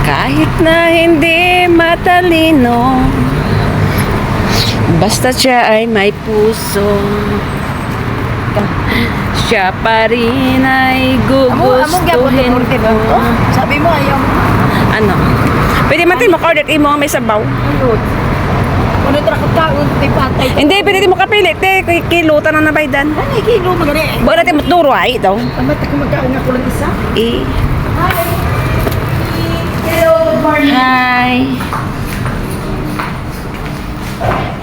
Kahit na hindi matalino, basta siya ay may puso, siya pa rin ay gugustuhin ko. Sabi mo ayaw mo. Ano? Pwede man tayo maka-order mo may sabaw. Ano trakot ka? Unti patay. Hindi, pwede mo kapili. Te, kilo, tanong na baydan. Ano kilo mo gani? Buwan natin maturo ay ito. Amat ako magkaon ako lang isa. Eh. Hi. Hello, good morning. Hi.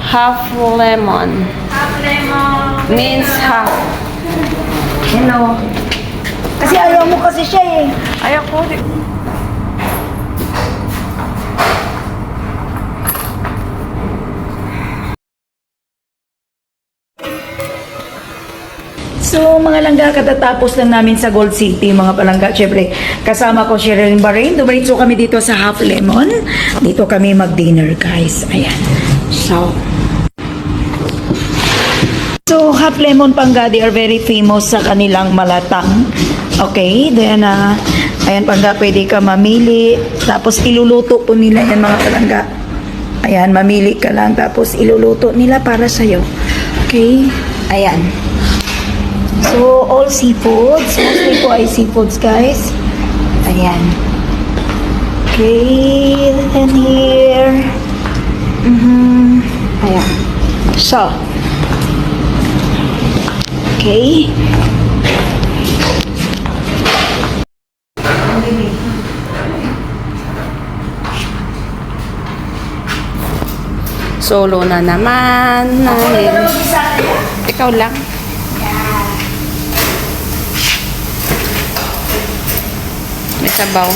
Half lemon. Half lemon. Means half. Hello. Kasi ayaw mo kasi siya eh. Ayaw ko. So mga langga, katatapos lang namin sa Gold City mga palangga. Siyempre, kasama ko si Sherilyn Bahrain. Dumiretso kami dito sa Half Lemon. Dito kami mag-dinner guys. Ayan. So Half Lemon Pangga, they are very famous sa kanilang malatang. Okay, then ayan Pangga, pwede ka mamili. Tapos iluluto po nila yan mga palangga. Ayan, mamili ka lang. Tapos iluluto nila para sa'yo. Okay, ayan. So, all seafoods. Mostly po ay seafoods, guys. Ayan. Okay. And here. Ayan. So. Okay. Solo na naman. Ikaw lang. May sabaw.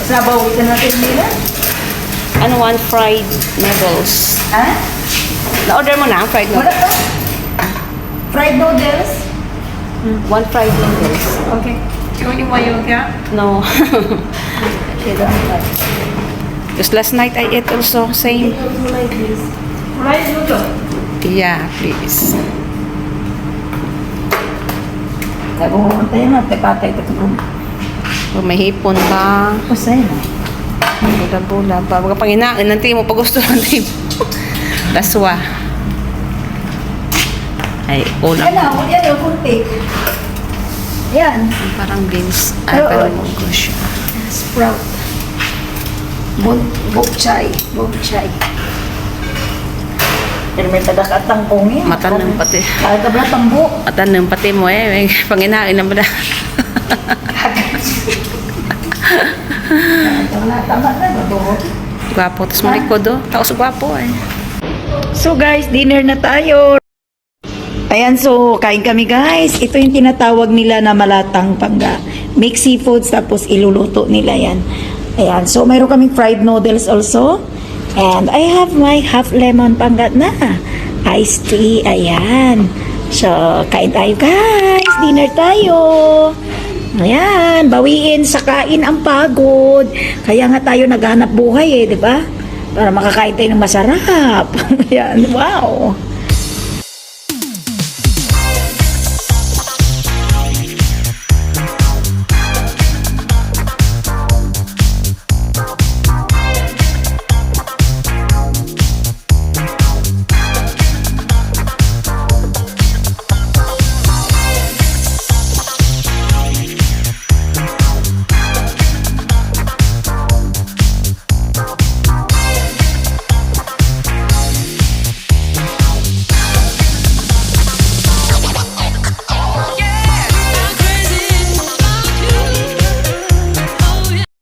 Sabaw ka natin nila? Ano, one fried noodles. Ha? Na-order mo na ang fried Wala noodles? to? Fried noodles? One fried noodles. Okay. You want yoga? No. Okay, don't like. Because last night I ate also same. Also like this. Fried noodle? Yeah, please. Sabi mo, tayo na, patay ito kung Oh, may hipon ba? pasay na. Bula-bula ba? Baga panginain ng mo pag gusto ng mo. Laswa. Ay, ulam. Yan yung kunti. Yan. Parang beans. Ay, Oo. pero munggo siya. Sprout. Bok chai. Pero may tadak-atang kongi. Matanong pati. Kaya ba tambo? Matanong pati mo eh. May panginain na ba na? Tama na. Bato. Gwapo. Tapos malikod oh. Taos gwapo eh. So guys, dinner na tayo. Ayan, so kain kami guys. Ito yung tinatawag nila na malatang Pangga. Mixed seafoods, tapos iluluto nila yan. Ayan, so mayroon kaming fried noodles also. And I have my half lemon Pangga na. Iced tea, ayan. So, kain tayo guys. Dinner tayo. Ayan, bawiin sa kain ang pagod. Kaya nga tayo naghanap buhay eh, di ba? Para makakain tayo ng masarap. Ayan, wow.